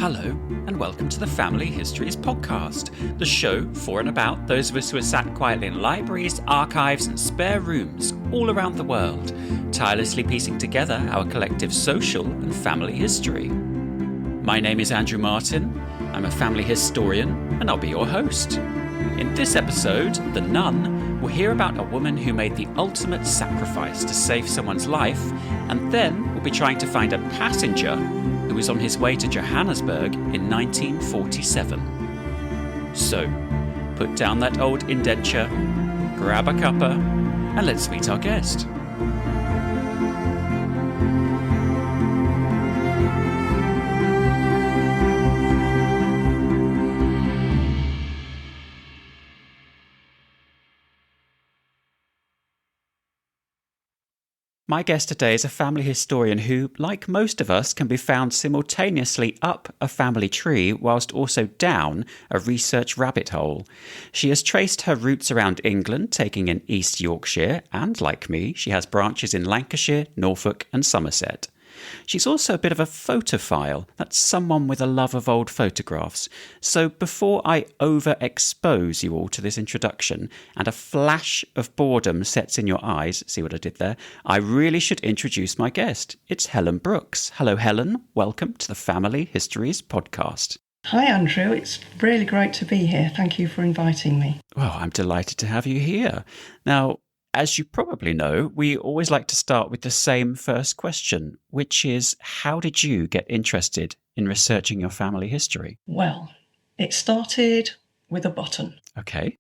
Hello, and welcome to the Family Histories Podcast, the show for and about those of us who are sat quietly in libraries, archives, and spare rooms all around the world, tirelessly piecing together our collective social and family history. My name is Andrew Martin, I'm a family historian, and I'll be your host. In this episode, The Nun, we'll hear about a woman who made the ultimate sacrifice to save someone's life, and then we'll be trying to find a passenger who was on his way to Johannesburg in 1947. So, put down that old indenture, grab a cuppa, and let's meet our guest. My guest today is a family historian who, like most of us, can be found simultaneously up a family tree whilst also down a research rabbit hole. She has traced her roots around England, taking in East Yorkshire, and like me, she has branches in Lancashire, Norfolk and Somerset. She's also a bit of a photophile. That's someone with a love of old photographs. So before I overexpose you all to this introduction and a flash of boredom sets in your eyes, see what I did there, I really should introduce my guest. It's Helen Brooks. Hello, Helen. Welcome to the Family Histories Podcast. Hi, Andrew. It's really great to be here. Thank you for inviting me. Well, I'm delighted to have you here. Now, as you probably know, we always like to start with the same first question, which is, how did you get interested in researching your family history? Well, it started with a button. Okay.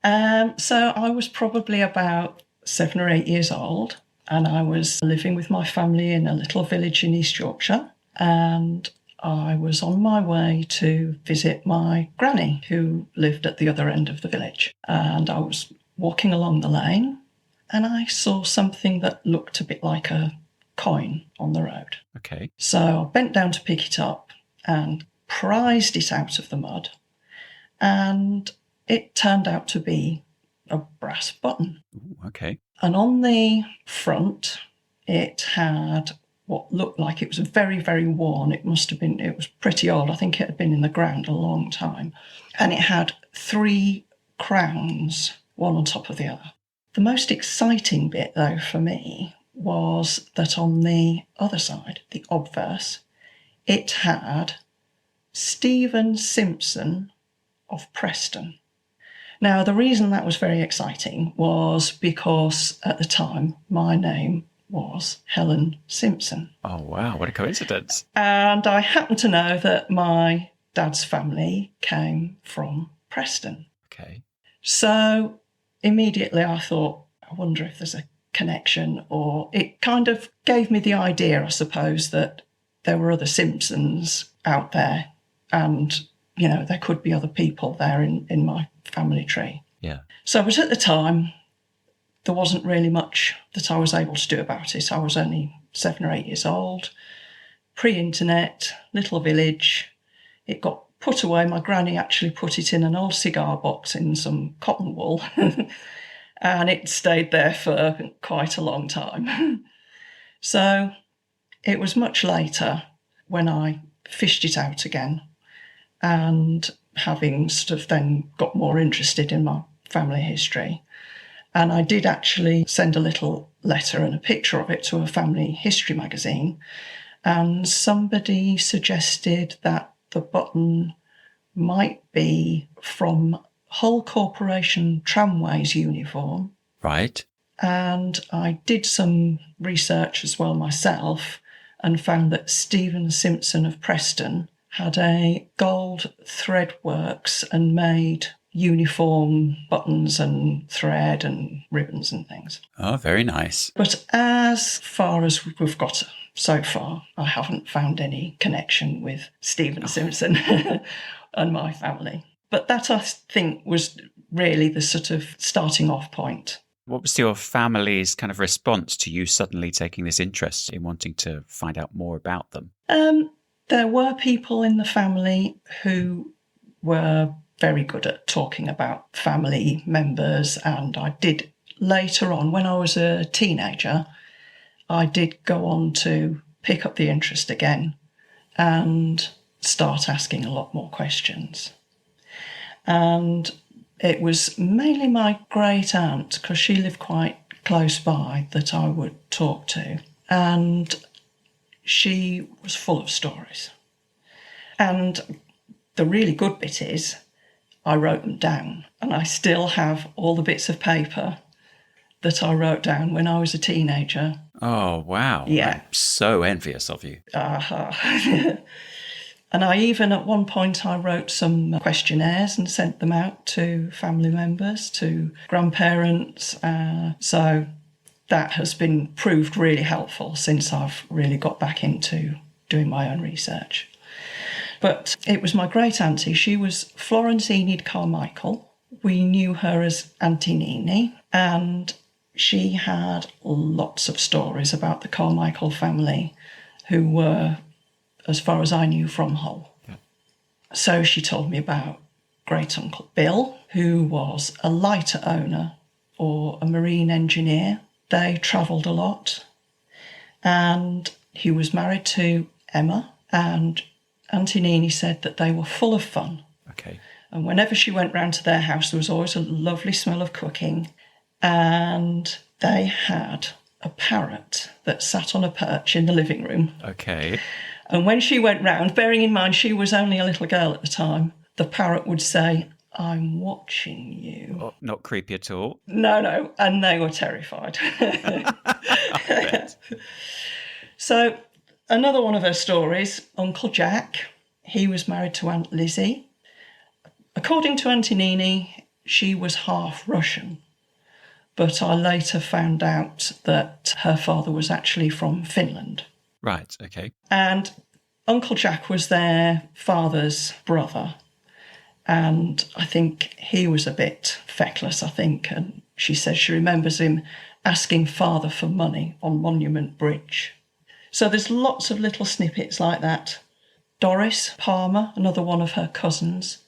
So I was probably about 7 or 8 years old, and I was living with my family in a little village in East Yorkshire, and I was on my way to visit my granny, who lived at the other end of the village. And I was walking along the lane, and I saw something that looked a bit like a coin on the road. Okay. So I bent down to pick it up and prized it out of the mud, and it turned out to be a brass button. Ooh, okay. And on the front, it had what looked like it was very, very worn. It was pretty old. I think it had been in the ground a long time. And it had 3 crowns, one on top of the other. The most exciting bit, though, for me, was that on the other side, the obverse, it had Stephen Simpson of Preston. Now, the reason that was very exciting was because at the time, my name was Helen Simpson. Oh, wow. What a coincidence. And I happen to know that my dad's family came from Preston. Okay. So immediately I thought, I wonder if there's a connection, or it kind of gave me the idea, I suppose, that there were other Simpsons out there and, you know, there could be other people there in my family tree. Yeah. So, but at the time, there wasn't really much that I was able to do about it. I was only 7 or 8 years old, pre-internet, little village. It got put away. My granny actually put it in an old cigar box in some cotton wool and it stayed there for quite a long time. So it was much later when I fished it out again, and having sort of then got more interested in my family history. And I did actually send a little letter and a picture of it to a family history magazine, and somebody suggested that the button might be from Hull Corporation Tramways uniform. Right. And I did some research as well myself and found that Stephen Simpson of Preston had a gold thread works and made uniform buttons and thread and ribbons and things. Oh, very nice. But as far as we've got so far, I haven't found any connection with Stephen Simpson and my family. But that, I think, was really the sort of starting off point. What was your family's kind of response to you suddenly taking this interest in wanting to find out more about them? There were people in the family who were very good at talking about family members, and I did later on, when I was a teenager, I did go on to pick up the interest again and start asking a lot more questions. And it was mainly my great aunt, because she lived quite close by, that I would talk to. And she was full of stories. And the really good bit is I wrote them down, and I still have all the bits of paper that I wrote down when I was a teenager. Oh, wow. Yeah. I'm so envious of you. And I even, at one point, I wrote some questionnaires and sent them out to family members, to grandparents. So that has been proved really helpful since I've really got back into doing my own research. But it was my great auntie. She was Florence Enid Carmichael. We knew her as Auntie Nini, and she had lots of stories about the Carmichael family, who were, as far as I knew, from Hull. Yeah. So she told me about great uncle Bill, who was a lighter owner or a marine engineer. They travelled a lot, and he was married to Emma, and Auntie Nini said that they were full of fun. Okay. And whenever she went round to their house, there was always a lovely smell of cooking, and they had a parrot that sat on a perch in the living room. Okay. And when she went round, bearing in mind she was only a little girl at the time, the parrot would say, "I'm watching you." Oh, not creepy at all. No, and they were terrified. So another one of her stories, Uncle Jack, he was married to Aunt Lizzie. According to Auntie Nini, she was half Russian, but I later found out that her father was actually from Finland. Right, okay. And Uncle Jack was their father's brother. And I think he was a bit feckless, and she says she remembers him asking father for money on Monument Bridge. So there's lots of little snippets like that. Doris Palmer, another one of her cousins,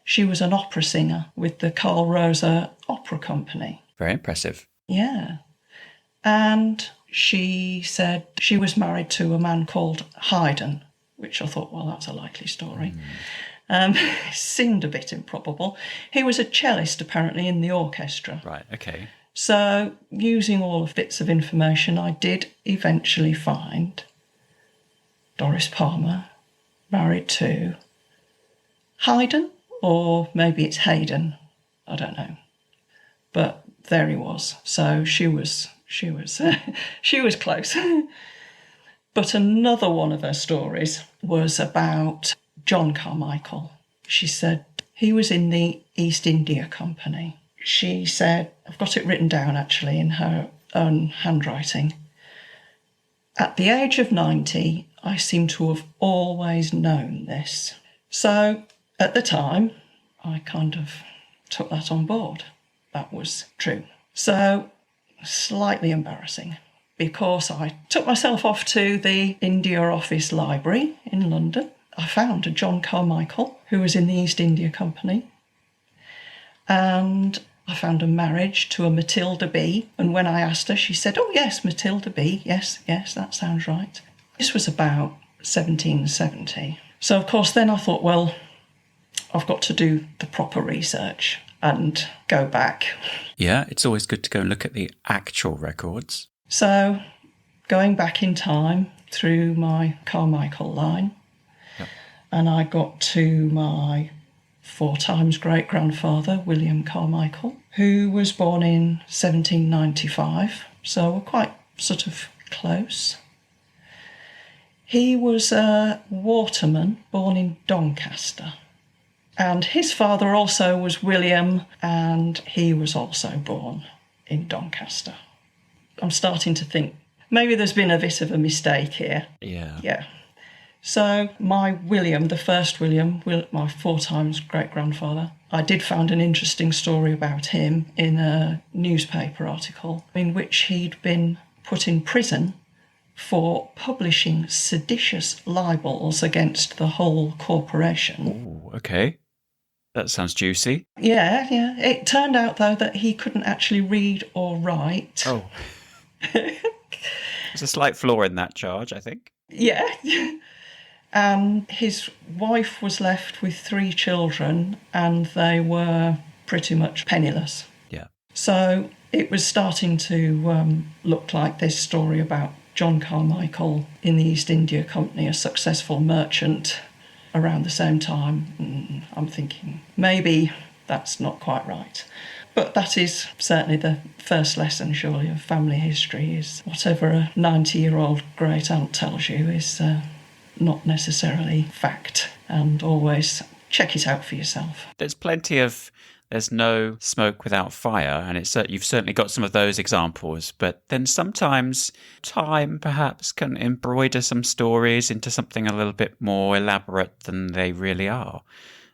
she was an opera singer with the Carl Rosa Opera Company. Very impressive. Yeah. And she said she was married to a man called Haydn, which I thought, well, that's a likely story. Seemed a bit improbable. He was a cellist, apparently, in the orchestra. Right, okay. So, using all of bits of information, I did eventually find Doris Palmer married to Haydn, or maybe it's Hayden, I don't know. But there he was. So she was close. But another one of her stories was about John Carmichael. She said he was in the East India Company. She said, I've got it written down actually in her own handwriting. At the age of 90, I seem to have always known this. So at the time, I kind of took that on board. That was true. So slightly embarrassing, because I took myself off to the India Office Library in London. I found a John Carmichael who was in the East India Company, and I found a marriage to a Matilda B. And when I asked her, she said, "Oh yes, Matilda B. Yes, that sounds right." This was about 1770. So of course then I thought, well, I've got to do the proper research and go back. Yeah, it's always good to go and look at the actual records. So going back in time through my Carmichael line, yep. And I got to my 4 times great-grandfather, William Carmichael, who was born in 1795, so we're quite sort of close. He was a waterman born in Doncaster. And his father also was William, and he was also born in Doncaster. I'm starting to think maybe there's been a bit of a mistake here. Yeah. So my William, the first William, my 4 times great-grandfather, I did find an interesting story about him in a newspaper article in which he'd been put in prison for publishing seditious libels against the Hull Corporation. Oh, okay. That sounds juicy. Yeah. It turned out, though, that he couldn't actually read or write. Oh. There's a slight flaw in that charge, I think. Yeah. And his wife was left with 3 children, and they were pretty much penniless. Yeah. So it was starting to look like this story about John Carmichael in the East India Company, a successful merchant, around the same time. I'm thinking, maybe that's not quite right. But that is certainly the first lesson, surely, of family history, is whatever a 90-year-old great aunt tells you is not necessarily fact, and always check it out for yourself. There's no smoke without fire, and you've certainly got some of those examples, but then sometimes time perhaps can embroider some stories into something a little bit more elaborate than they really are.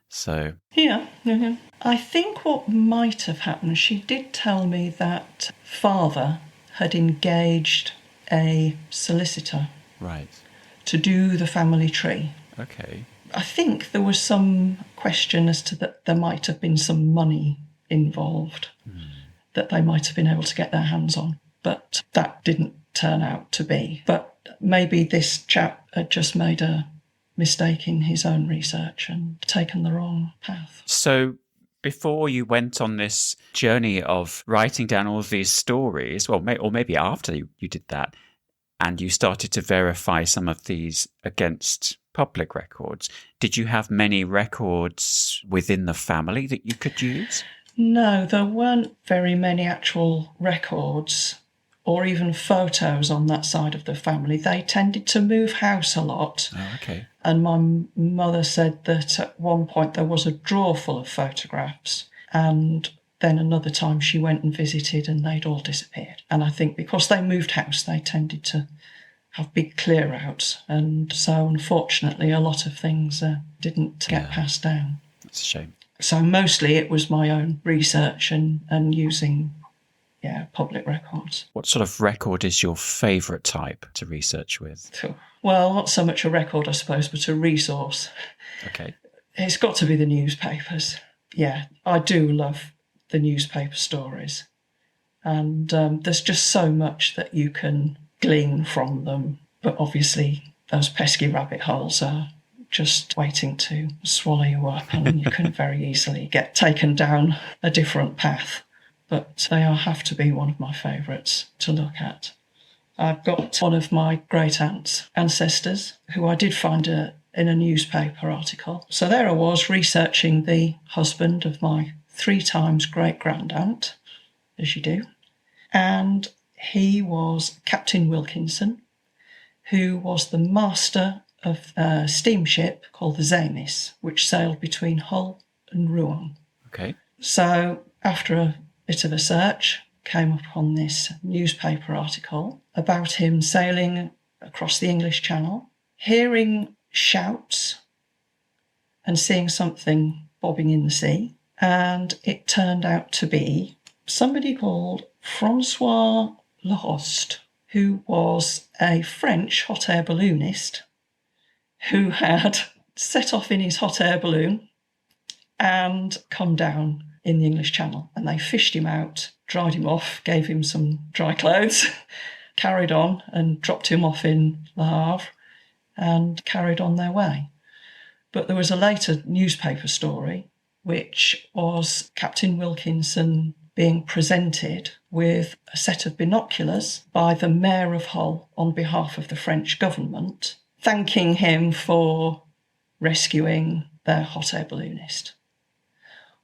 So Yeah. Mm-hmm. I think what might have happened, she did tell me that father had engaged a solicitor right. to do the family tree. Okay. I think there was some question as to that there might have been some money involved that they might have been able to get their hands on, but that didn't turn out to be. But maybe this chap had just made a mistake in his own research and taken the wrong path. So before you went on this journey of writing down all of these stories, or maybe after you did that, and you started to verify some of these against public records, did you have many records within the family that you could use? No, there weren't very many actual records or even photos on that side of the family. They tended to move house a lot. Oh, okay. And my mother said that at one point there was a drawer full of photographs, and then another time she went and visited and they'd all disappeared. And I think because they moved house, they tended to have big clear outs. And so unfortunately, a lot of things didn't get passed down. That's a shame. So mostly it was my own research and using public records. What sort of record is your favourite type to research with? Well, not so much a record, I suppose, but a resource. Okay. It's got to be the newspapers. Yeah, I do love the newspaper stories. And there's just so much that you can glean from them. But obviously, those pesky rabbit holes are just waiting to swallow you up, and you can very easily get taken down a different path. But they have to be one of my favourites to look at. I've got one of my great aunt's ancestors, who I did find in a newspaper article. So there I was, researching the husband of my 3 times great-grand-aunt, as you do. And he was Captain Wilkinson, who was the master of a steamship called the Zamis, which sailed between Hull and Rouen. Okay. So after a bit of a search, came upon this newspaper article about him sailing across the English Channel, hearing shouts and seeing something bobbing in the sea. And it turned out to be somebody called Francois Lahoste, who was a French hot air balloonist who had set off in his hot air balloon and come down in the English Channel. And they fished him out, dried him off, gave him some dry clothes, carried on and dropped him off in Le Havre and carried on their way. But there was a later newspaper story, which was Captain Wilkinson being presented with a set of binoculars by the Mayor of Hull on behalf of the French government, thanking him for rescuing their hot air balloonist.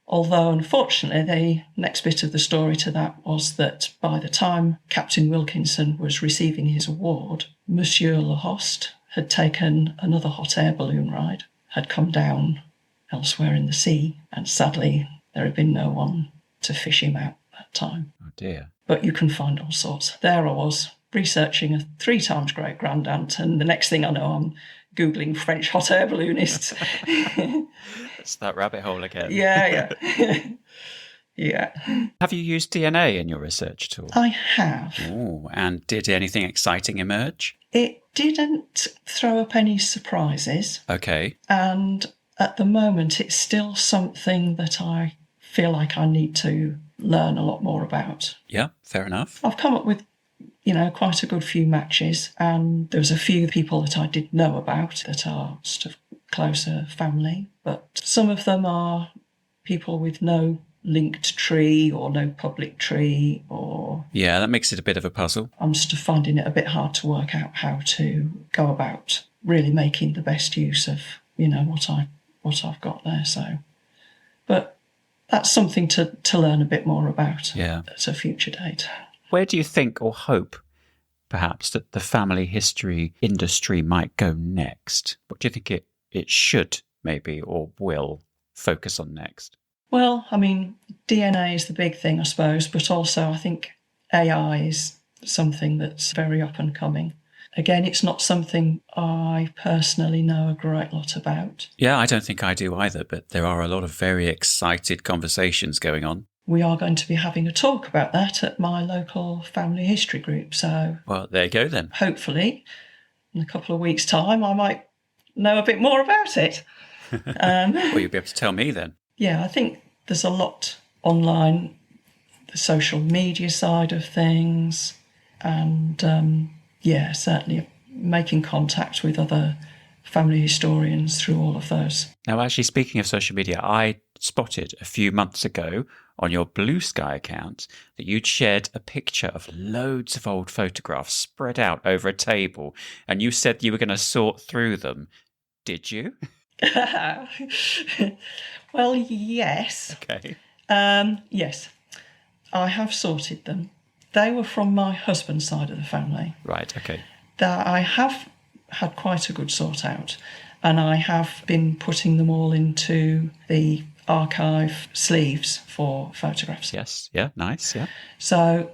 Although, unfortunately, the next bit of the story to that was that by the time Captain Wilkinson was receiving his award, Monsieur Lahoste had taken another hot air balloon ride, had come down elsewhere in the sea, and sadly there had been no one to fish him out that time. Oh dear. But you can find all sorts. There I was, researching a 3 times great-grand-aunt, and the next thing I know I'm Googling French hot air balloonists. It's that rabbit hole again. Yeah. Yeah. Have you used DNA in your research at all? I have. Oh, and did anything exciting emerge? It didn't throw up any surprises. Okay. And at the moment, it's still something that I feel like I need to learn a lot more about. Yeah, fair enough. I've come up with quite a good few matches, and there was a few people that I did know about that are sort of closer family, but some of them are people with no linked tree or no public tree, or... Yeah, that makes it a bit of a puzzle. I'm sort of finding it a bit hard to work out how to go about really making the best use of, what I've got there. So, but that's something to learn a bit more about at a future date. Where do you think or hope, perhaps, that the family history industry might go next? What do you think it should, maybe, or will focus on next? Well, I mean, DNA is the big thing, I suppose, but also I think AI is something that's very up and coming. Again, it's not something I personally know a great lot about. Yeah, I don't think I do either, but there are a lot of very excited conversations going on. We are going to be having a talk about that at my local family history group. So, well, there you go then. Hopefully, in a couple of weeks' time, I might know a bit more about it. Well, you'll be able to tell me then. Yeah, I think there's a lot online, the social media side of things, and certainly making contact with other family historians through all of those. Now, actually, speaking of social media, I spotted a few months ago on your Blue Sky account that you'd shared a picture of loads of old photographs spread out over a table, and you said you were going to sort through them. Did you? Well, yes. Okay. Yes, I have sorted them. They were from my husband's side of the family. Right, okay. That I have had quite a good sort out, and I have been putting them all into the archive sleeves for photographs. Yes, yeah, nice, yeah. So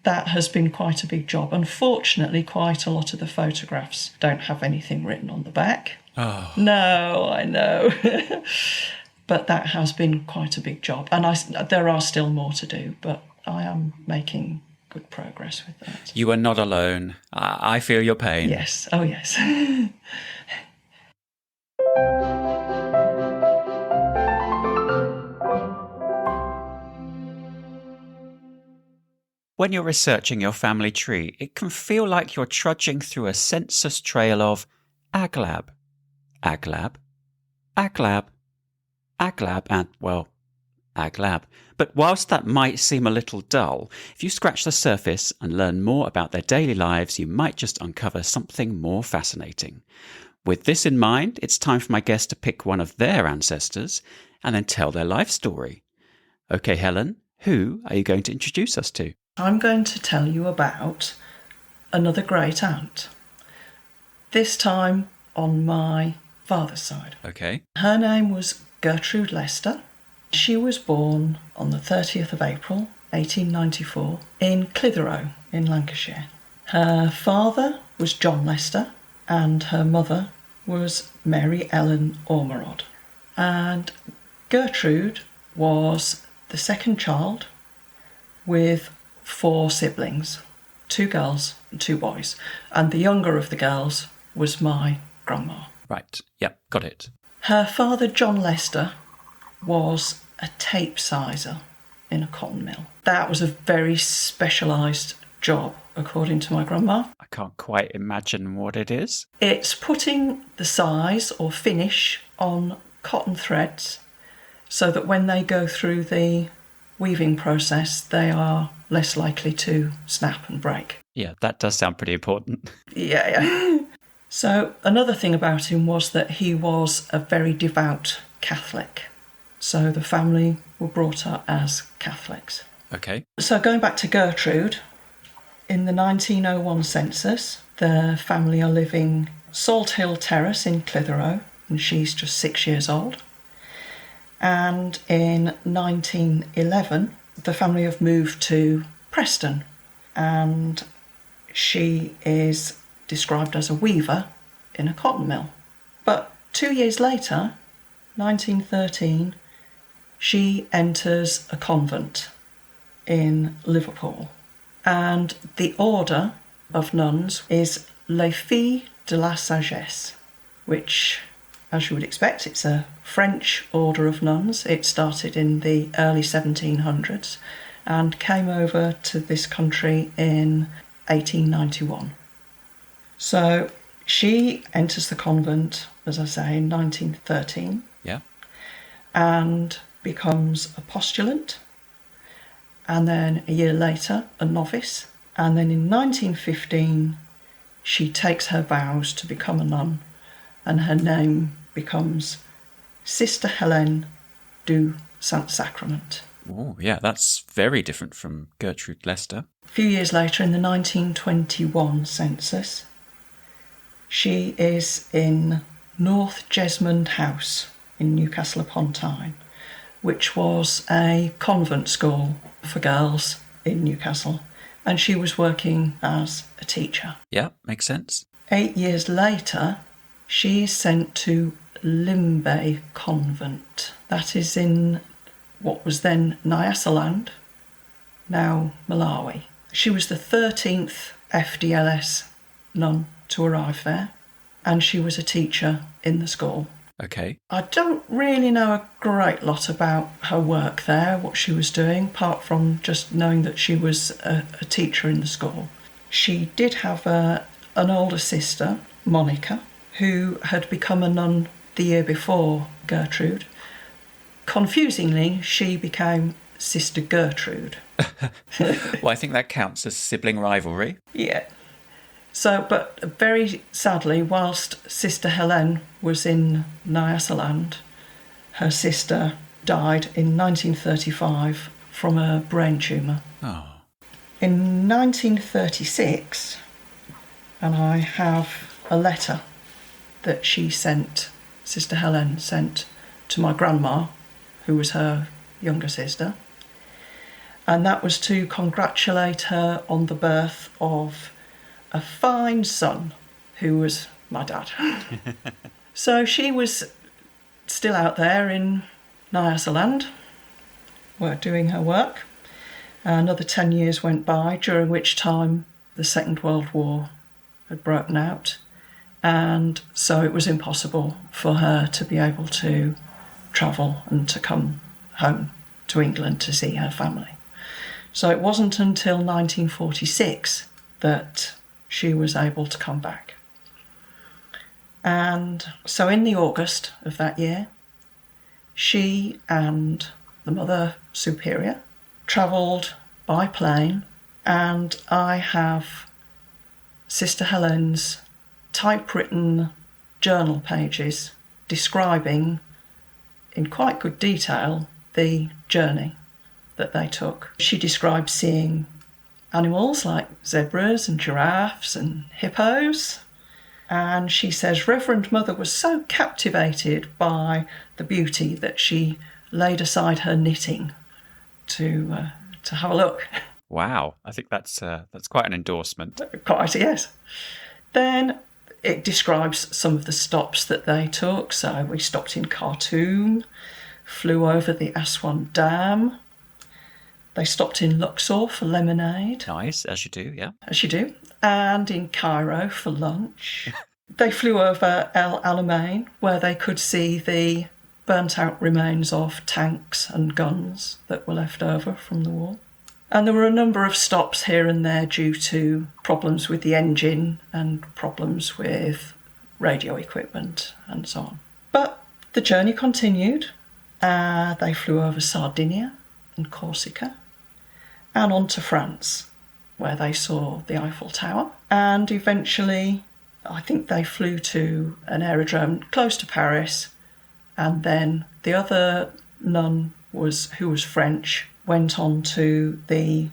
that has been quite a big job. Unfortunately, quite a lot of the photographs don't have anything written on the back. Oh. No, I know. But that has been quite a big job. And there are still more to do, but I am making good progress with that. You are not alone. I feel your pain. Yes, oh yes. When you're researching your family tree, it can feel like you're trudging through a census trail of Aglab, Aglab, Aglab, Aglab, and, well, Aglab. But whilst that might seem a little dull, if you scratch the surface and learn more about their daily lives, you might just uncover something more fascinating. With this in mind, it's time for my guest to pick one of their ancestors and then tell their life story. Okay, Helen, who are you going to introduce us to? I'm going to tell you about another great aunt. This time on my father's side. Okay. Her name was Gertrude Lester. She was born on the 30th of April, 1894, in Clitheroe in Lancashire. Her father was John Lester and her mother was Mary Ellen Ormerod. And Gertrude was the second child with 4 siblings, 2 girls and 2 boys. And the younger of the girls was my grandma. Right, yep, got it. Her father, John Lester, was a tape sizer in a cotton mill. That was a very specialised job, according to my grandma. I can't quite imagine what it is. It's putting the size or finish on cotton threads so that when they go through the weaving process, they are less likely to snap and break. Yeah, that does sound pretty important. Yeah. So another thing about him was that he was a very devout Catholic. So the family were brought up as Catholics. Okay. So going back to Gertrude, in the 1901 census, the family are living Salt Hill Terrace in Clitheroe, and she's just 6 years old. And in 1911, the family have moved to Preston, and she is described as a weaver in a cotton mill. But 2 years later, 1913, she enters a convent in Liverpool. And the order of nuns is Les Filles de la Sagesse, which, as you would expect, it's a French order of nuns. It started in the early 1700s and came over to this country in 1891. So she enters the convent, as I say, in 1913. Yeah. And becomes a postulant. And then a year later, a novice. And then in 1915, she takes her vows to become a nun. And her name becomes Sister Helene du St. Sacrament. Oh, yeah, that's very different from Gertrude Lester. A few years later, in the 1921 census, she is in North Jesmond House in Newcastle upon Tyne, which was a convent school for girls in Newcastle, and she was working as a teacher. Yeah, makes sense. 8 years later, she is sent to Limbe Convent. That is in what was then Nyasaland, now Malawi. She was the 13th FDLS nun to arrive there, and she was a teacher in the school. Okay. I don't really know a great lot about her work there, what she was doing, apart from just knowing that she was a teacher in the school. She did have an older sister, Monica, who had become a nun the year before Gertrude. Confusingly, she became Sister Gertrude. Well, I think that counts as sibling rivalry. Yeah. So, but very sadly, whilst Sister Helene was in Nyasaland, her sister died in 1935 from a brain tumour. Oh. In 1936, and I have a letter that Sister Helene sent to my grandma, who was her younger sister, and that was to congratulate her on the birth of a fine son who was my dad. So she was still out there in Nyasaland, doing her work. Another 10 years went by, during which time the Second World War had broken out, and so it was impossible for her to be able to travel and to come home to England to see her family. So it wasn't until 1946 that she was able to come back. And so in the August of that year, she and the Mother Superior travelled by plane, and I have Sister Helene's typewritten journal pages describing in quite good detail the journey that they took. She described seeing animals like zebras and giraffes and hippos, and she says Reverend Mother was so captivated by the beauty that she laid aside her knitting to have a look. Wow, I think that's quite an endorsement. Quite, yes. Then it describes some of the stops that they took. So we stopped in Khartoum, flew over the Aswan Dam. They stopped in Luxor for lemonade. Nice, as you do, yeah. As you do. And in Cairo for lunch. They flew over El Alamein, where they could see the burnt-out remains of tanks and guns that were left over from the war. And there were a number of stops here and there due to problems with the engine and problems with radio equipment and so on. But the journey continued. They flew over Sardinia and Corsica and on to France, where they saw the Eiffel Tower. And eventually, I think they flew to an aerodrome close to Paris. And then the other nun, who was French, went on to the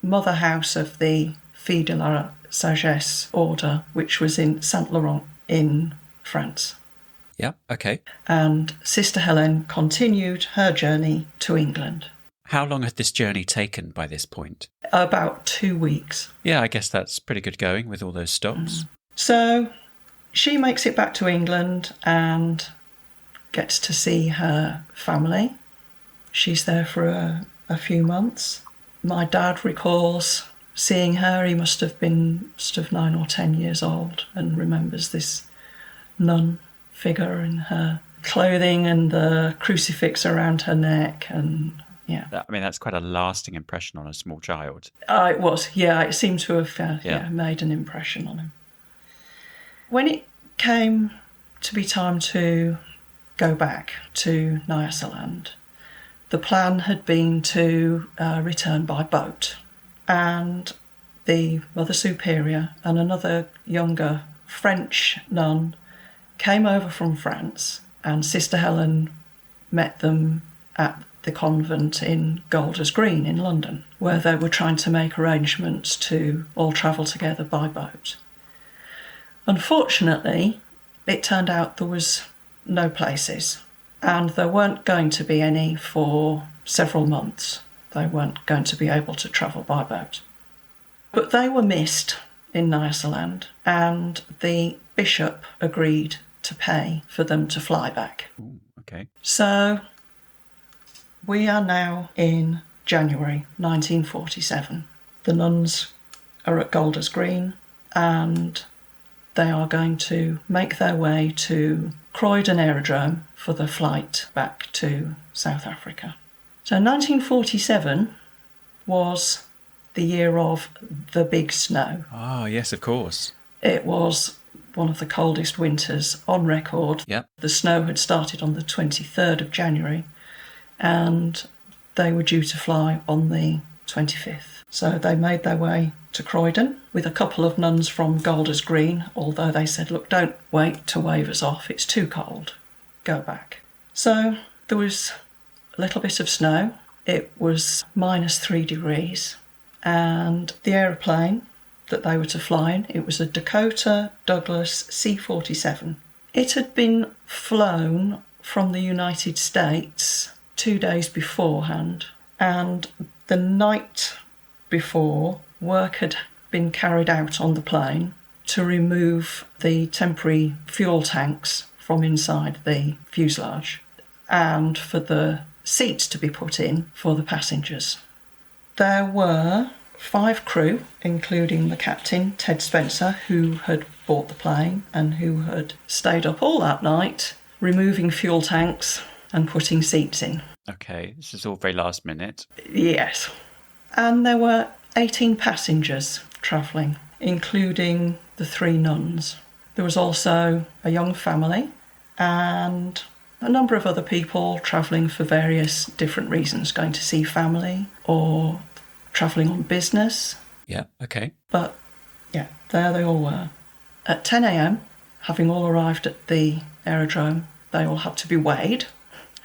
mother house of the Filles de la Sagesse order, which was in Saint Laurent in France. Yeah, okay. And Sister Helene continued her journey to England. How long had this journey taken by this point? About 2 weeks. Yeah, I guess that's pretty good going with all those stops. So she makes it back to England and gets to see her family. She's there for a few months. My dad recalls seeing her. He must have been 9 or 10 years old and remembers this nun figure in her clothing and the crucifix around her neck. And Yeah. I mean, that's quite a lasting impression on a small child. It was, yeah. It seemed to have made an impression on him. When it came to be time to go back to Nyasaland, the plan had been to return by boat. And the Mother Superior and another younger French nun came over from France, and Sister Helen met them at the convent in Golders Green in London, where they were trying to make arrangements to all travel together by boat. Unfortunately, it turned out there was no places, and there weren't going to be any for several months. They weren't going to be able to travel by boat. But they were missed in Nyasaland, and the bishop agreed to pay for them to fly back. Ooh, okay. So we are now in January 1947. The nuns are at Golders Green, and they are going to make their way to Croydon Aerodrome for the flight back to South Africa. So 1947 was the year of the big snow. Ah, yes, of course. It was one of the coldest winters on record. Yep. The snow had started on the 23rd of January, and they were due to fly on the 25th. So they made their way to Croydon with a couple of nuns from Golders Green, although they said, look, don't wait to wave us off, it's too cold, go back. So there was a little bit of snow. It was -3 degrees, and the aeroplane that they were to fly in, it was a Dakota Douglas C-47. It had been flown from the United States 2 days beforehand, and the night before, work had been carried out on the plane to remove the temporary fuel tanks from inside the fuselage and for the seats to be put in for the passengers. There were 5 crew, including the captain, Ted Spencer, who had bought the plane and who had stayed up all that night removing fuel tanks and putting seats in. Okay, this is all very last minute. Yes. And there were 18 passengers travelling, including the 3 nuns. There was also a young family and a number of other people travelling for various different reasons, going to see family or travelling on business. Yeah, okay. But, yeah, there they all were. At 10 a.m, having all arrived at the aerodrome, they all had to be weighed,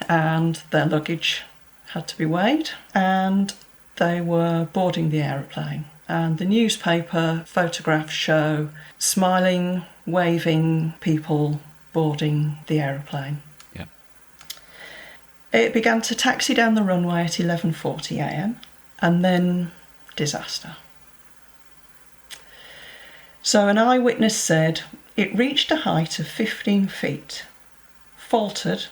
and their luggage had to be weighed, and they were boarding the aeroplane. And the newspaper photographs show smiling, waving people boarding the aeroplane. Yeah. It began to taxi down the runway at 11:40 a.m, and then disaster. So an eyewitness said it reached a height of 15 feet, faltered,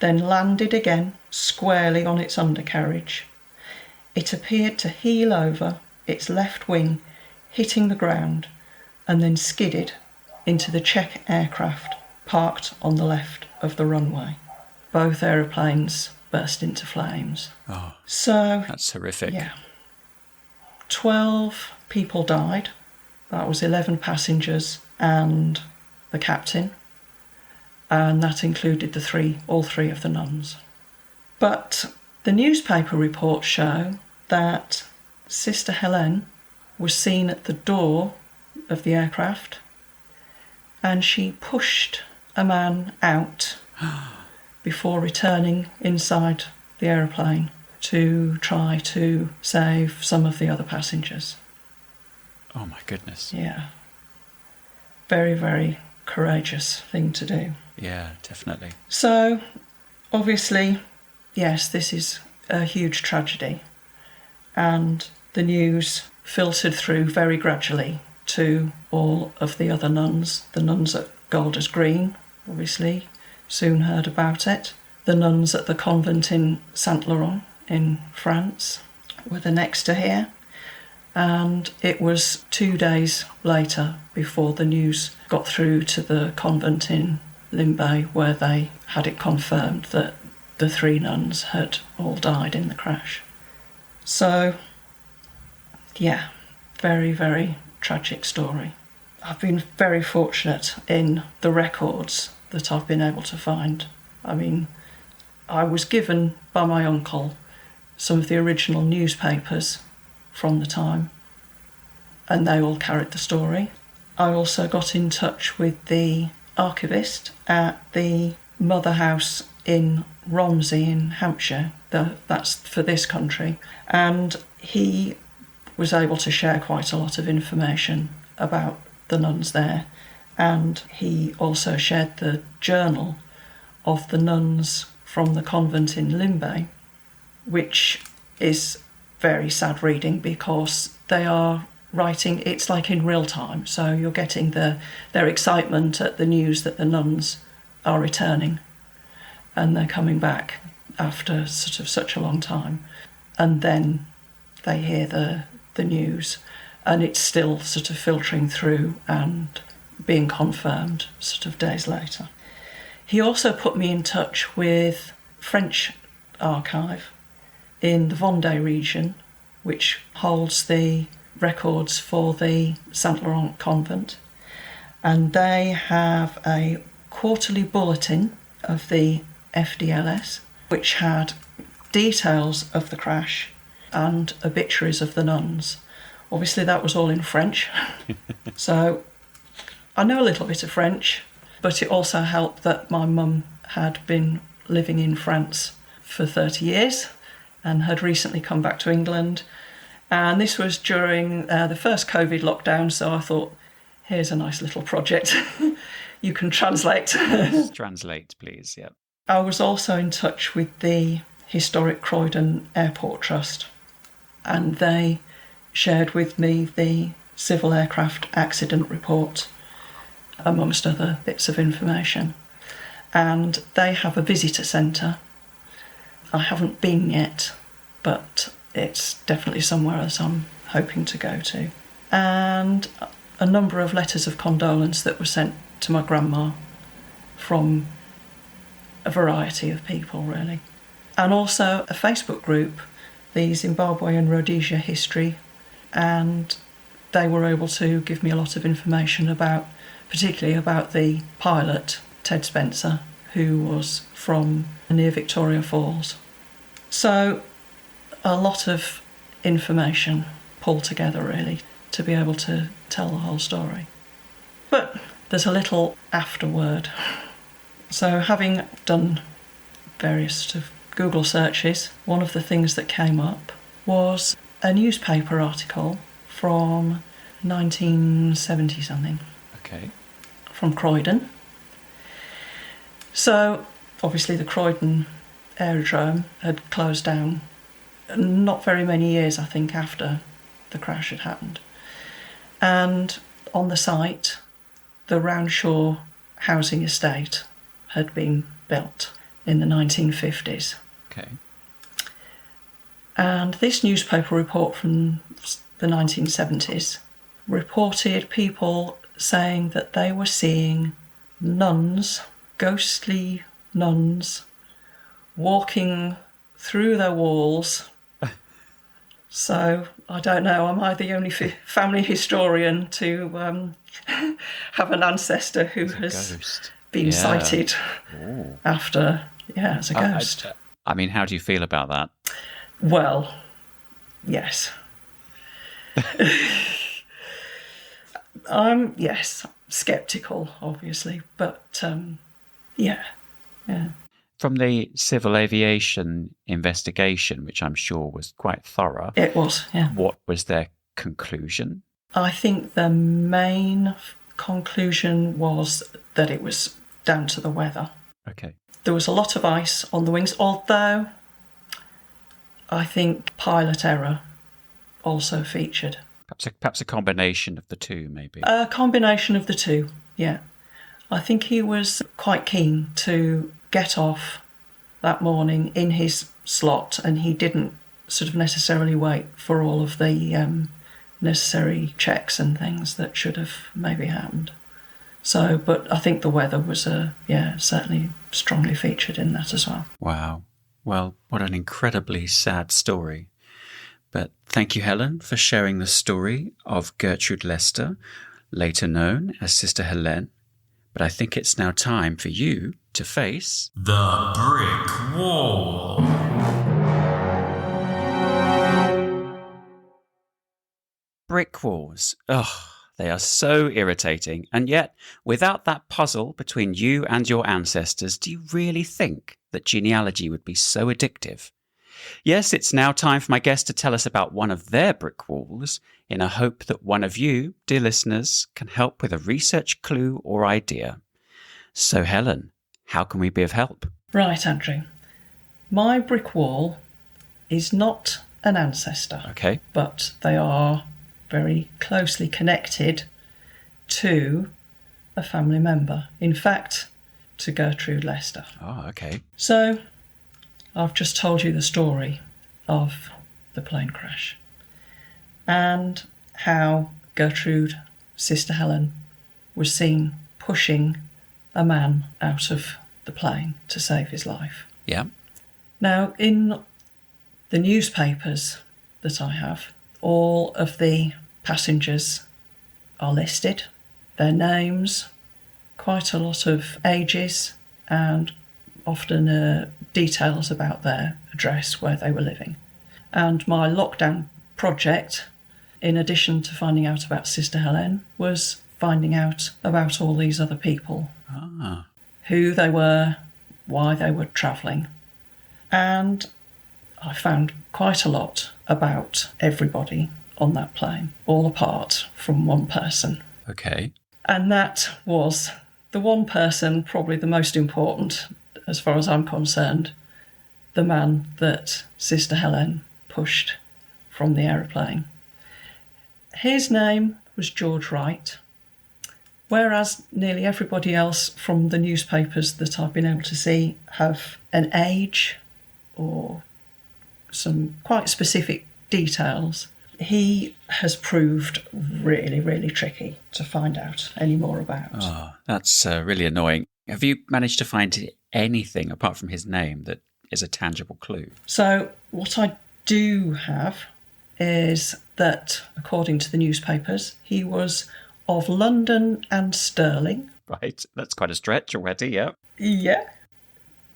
then landed again squarely on its undercarriage. It appeared to heel over, its left wing hitting the ground, and then skidded into the Czech aircraft parked on the left of the runway. Both aeroplanes burst into flames. Oh, so that's horrific. Yeah. 12 people died. That was 11 passengers and the captain. And that included all three of the nuns. But the newspaper reports show that Sister Helene was seen at the door of the aircraft, and she pushed a man out before returning inside the aeroplane to try to save some of the other passengers. Oh my goodness. Yeah. Very, very courageous thing to do. Yeah, definitely. So, obviously, yes, this is a huge tragedy, and the news filtered through very gradually to all of the other nuns. The nuns at Golders Green, obviously, soon heard about it. The nuns at the convent in Saint Laurent in France were the next to hear, and it was 2 days later before the news got through to the convent in Limbay, where they had it confirmed that the 3 nuns had all died in the crash. So, yeah, very, very tragic story. I've been very fortunate in the records that I've been able to find. I mean, I was given by my uncle some of the original newspapers from the time, and they all carried the story. I also got in touch with the archivist at the Mother House in Romsey in Hampshire, that's for this country, and he was able to share quite a lot of information about the nuns there, and he also shared the journal of the nuns from the convent in Limbe, which is very sad reading because they are writing, it's like in real time, so you're getting their excitement at the news that the nuns are returning and they're coming back after sort of such a long time, and then they hear the news and it's still sort of filtering through and being confirmed sort of days later. He also put me in touch with French archive in the Vendée region, which holds the records for the Saint Laurent convent, and they have a quarterly bulletin of the FDLS which had details of the crash and obituaries of the nuns. Obviously that was all in French, so I know a little bit of French, but it also helped that my mum had been living in France for 30 years and had recently come back to England. And this was during the first COVID lockdown, so I thought, here's a nice little project. You can translate. Translate, please, yeah. I was also in touch with the historic Croydon Airport Trust, and they shared with me the civil aircraft accident report, amongst other bits of information. And they have a visitor centre. I haven't been yet, but it's definitely somewhere else I'm hoping to go to. And a number of letters of condolence that were sent to my grandma from a variety of people, really. And also a Facebook group, the Zimbabwe and Rhodesia history, and they were able to give me a lot of information about, particularly about the pilot, Ted Spencer, who was from near Victoria Falls. So a lot of information pulled together, really, to be able to tell the whole story. But there's a little afterword. So having done various sort of Google searches, one of the things that came up was a newspaper article from 1970 something. Okay. From Croydon. So obviously the Croydon Aerodrome had closed down not very many years, I think, after the crash had happened. And on the site, the Roundshaw housing estate had been built in the 1950s. Okay. And this newspaper report from the 1970s reported people saying that they were seeing nuns, ghostly nuns, walking through their walls. So I don't know, am I the only family historian to have an ancestor who has been sighted after, as a ghost? I mean, how do you feel about that? Well, yes. Yes, sceptical, obviously, but yeah. From the civil aviation investigation, which I'm sure was quite thorough. It was, yeah. What was their conclusion? I think the main conclusion was that it was down to the weather. Okay. There was a lot of ice on the wings, although I think pilot error also featured. Perhaps a combination of the two, maybe. A combination of the two, yeah. I think he was quite keen to get off that morning in his slot, and he didn't sort of necessarily wait for all of the necessary checks and things that should have maybe happened. So, but I think the weather was, certainly strongly featured in that as well. Wow. Well, what an incredibly sad story. But thank you, Helen, for sharing the story of Gertrude Lester, later known as Sister Helene. But I think it's now time for you to face the brick wall. brick walls. Ugh, they are so irritating. And yet, without that puzzle between you and your ancestors, do you really think that genealogy would be so addictive? Yes, it's now time for my guest to tell us about one of their brick walls, in a hope that one of you, dear listeners, can help with a research clue or idea. So, Helen, how can we be of help? Right, Andrew. My brick wall is not an ancestor. Okay. But they are very closely connected to a family member. In fact, to Gertrude Lester. Oh, okay. So, I've just told you the story of the plane crash and how Gertrude, Sister Helen, was seen pushing a man out of the plane to save his life. Yeah. Now, in the newspapers that I have, all of the passengers are listed, their names, quite a lot of ages, and often details about their address where they were living. And my lockdown project, in addition to finding out about Sister Helene, was finding out about all these other people. Ah. Who they were, why they were travelling. And I found quite a lot about everybody on that plane, all apart from one person. Okay. And that was the one person, probably the most important, as far as I'm concerned, the man that Sister Helene pushed from the aeroplane. His name was George Wright, whereas nearly everybody else from the newspapers that I've been able to see have an age or some quite specific details. He has proved really, really tricky to find out any more about. Oh, that's really annoying. Have you managed to find anything apart from his name that is a tangible clue? So what I do have is that, according to the newspapers, he was of London and Stirling. Right, that's quite a stretch already, yeah. Yeah.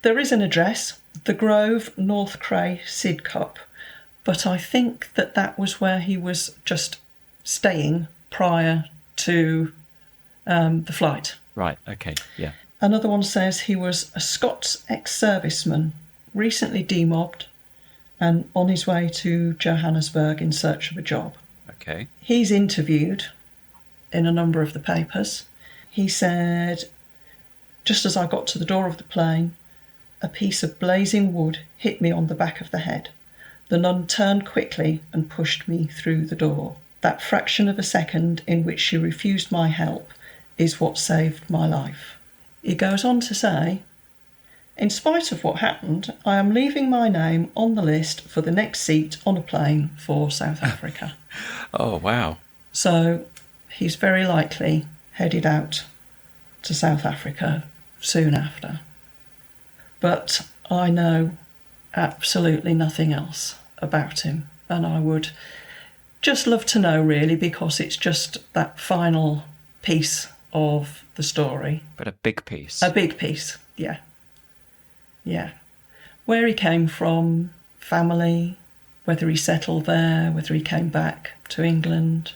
There is an address, The Grove, North Cray, Sidcup, but I think that was where he was just staying prior to the flight. Right, okay, yeah. Another one says he was a Scots ex-serviceman, recently demobbed and on his way to Johannesburg in search of a job. Okay. He's interviewed in a number of the papers. He said, just as I got to the door of the plane, a piece of blazing wood hit me on the back of the head. The nun turned quickly and pushed me through the door. That fraction of a second in which she refused my help is what saved my life. He goes on to say, in spite of what happened, I am leaving my name on the list for the next seat on a plane for South Africa. Oh, wow. So he's very likely headed out to South Africa soon after. But I know absolutely nothing else about him, and I would just love to know, really, because it's just that final piece of the story. But a big piece. A big piece, yeah. Yeah. Where he came from, family, whether he settled there, whether he came back to England.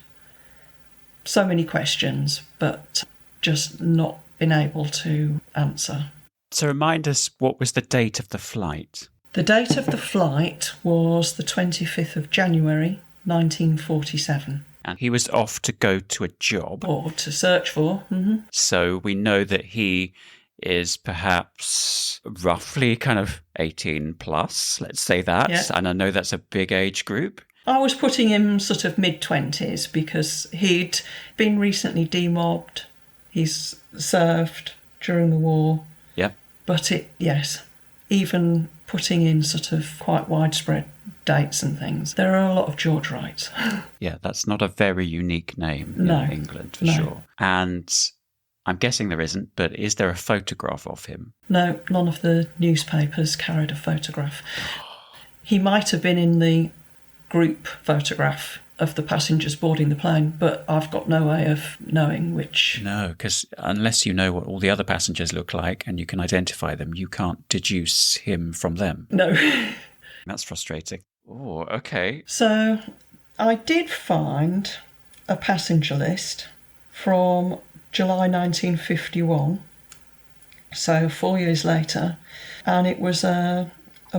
So many questions, but just not been able to answer. So remind us, what was the date of the flight? The date of the flight was the 25th of January, 1947. And he was off to go to a job. Or to search for. Mm-hmm. So we know that he is perhaps roughly kind of 18 plus, let's say that. Yeah. And I know that's a big age group. I was putting him sort of mid-20s because he'd been recently demobbed. He's served during the war. Yeah. But even putting in sort of quite widespread dates and things, there are a lot of George Wrights. Yeah, that's not a very unique name No, in England, for no. sure. And I'm guessing there isn't, but is there a photograph of him? No, none of the newspapers carried a photograph. He might have been in the group photograph of the passengers boarding the plane, but I've got no way of knowing which. No, because unless you know what all the other passengers look like and you can identify them, you can't deduce him from them. No. That's frustrating. Oh, okay. So I did find a passenger list from July 1951, so 4 years later, and it was a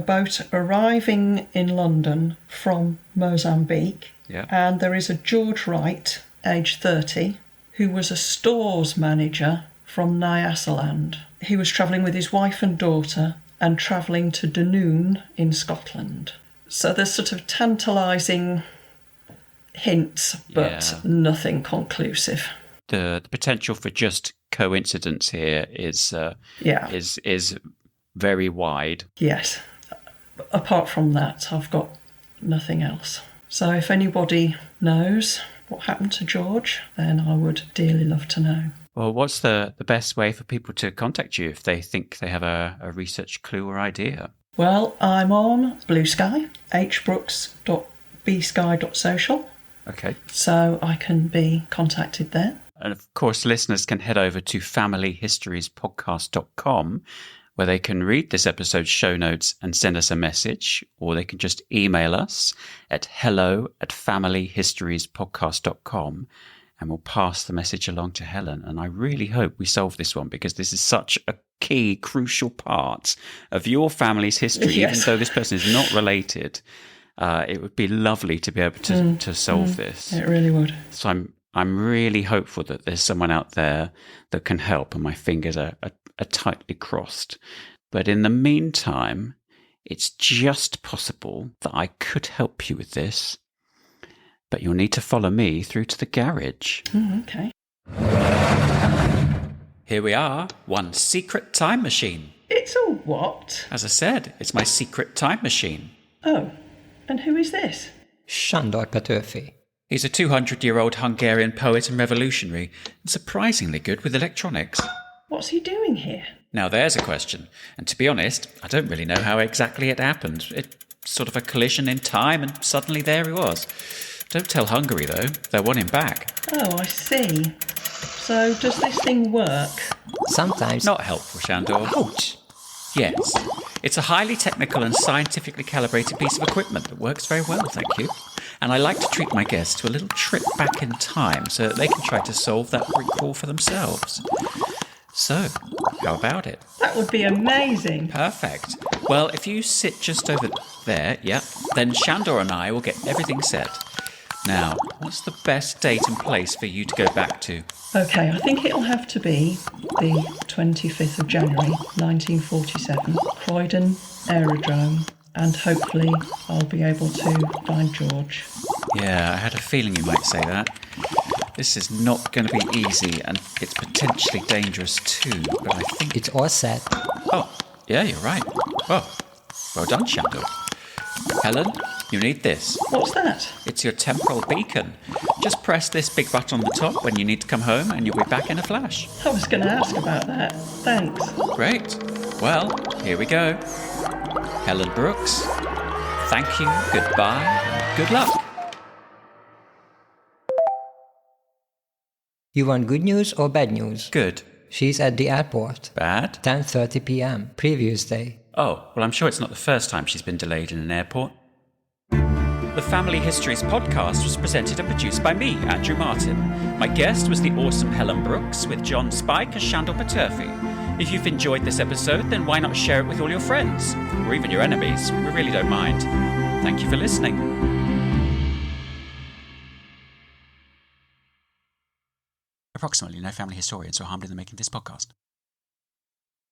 boat arriving in London from Mozambique. Yeah. And there is a George Wright, age 30, who was a stores manager from Nyasaland. He was travelling with his wife and daughter and travelling to Dunoon in Scotland. So there's sort of tantalising hints, but nothing conclusive. The potential for just coincidence here is very wide. Yes. Apart from that, I've got nothing else. So if anybody knows what happened to George, then I would dearly love to know. Well, what's the best way for people to contact you if they think they have a research clue or idea? Well, I'm on Blue Sky, hbrooks.bsky.social. Okay. So I can be contacted there. And of course, listeners can head over to familyhistoriespodcast.com, where they can read this episode's show notes and send us a message, or they can just email us at hello@familyhistoriespodcast.com, and we'll pass the message along to Helen. And I really hope we solve this one, because this is such a key, crucial part of your family's history, even though this person is not related. It would be lovely to be able to solve this. It really would. So I'm really hopeful that there's someone out there that can help, and my fingers are tightly crossed. But in the meantime, it's just possible that I could help you with this, but you'll need to follow me through to the garage. Okay. Here we are, one secret time machine. It's a what? As I said, it's my secret time machine. Oh, and who is this? Sándor Petőfi. He's a 200-year-old Hungarian poet and revolutionary, and surprisingly good with electronics. What's he doing here? Now there's a question, and to be honest, I don't really know how exactly it happened. It's sort of a collision in time, and suddenly there he was. Don't tell Hungary, though. They'll want him back. Oh, I see. So does this thing work? Sometimes. Not helpful, Sándor. Ouch! Yes. It's a highly technical and scientifically calibrated piece of equipment that works very well, thank you. And I like to treat my guests to a little trip back in time so that they can try to solve that brick wall for themselves. So, how about it? That would be amazing. Perfect. Well, if you sit just over there, then Sándor and I will get everything set. Now, what's the best date and place for you to go back to? Okay, I think it'll have to be the 25th of January 1947, Croydon Aerodrome, and hopefully I'll be able to find George. Yeah, I had a feeling you might say that. This is not going to be easy, and it's potentially dangerous too, but I think... It's all set. Oh, yeah, you're right. Oh, well done, Sándor. Helen, you need this. What's that? It's your temporal beacon. Just press this big button on the top when you need to come home, and you'll be back in a flash. I was going to ask about that. Thanks. Great. Well, here we go. Helen Brooks, thank you, goodbye, and good luck. You want good news or bad news? Good. She's at the airport. Bad? 10:30 p.m. Previous day. Oh, well, I'm sure it's not the first time she's been delayed in an airport. The Family Histories podcast was presented and produced by me, Andrew Martin. My guest was the awesome Helen Brooks, with John Spike as Sándor Petőfi. If you've enjoyed this episode, then why not share it with all your friends, or even your enemies? We really don't mind. Thank you for listening. Approximately no family historians were harmed in the making of this podcast.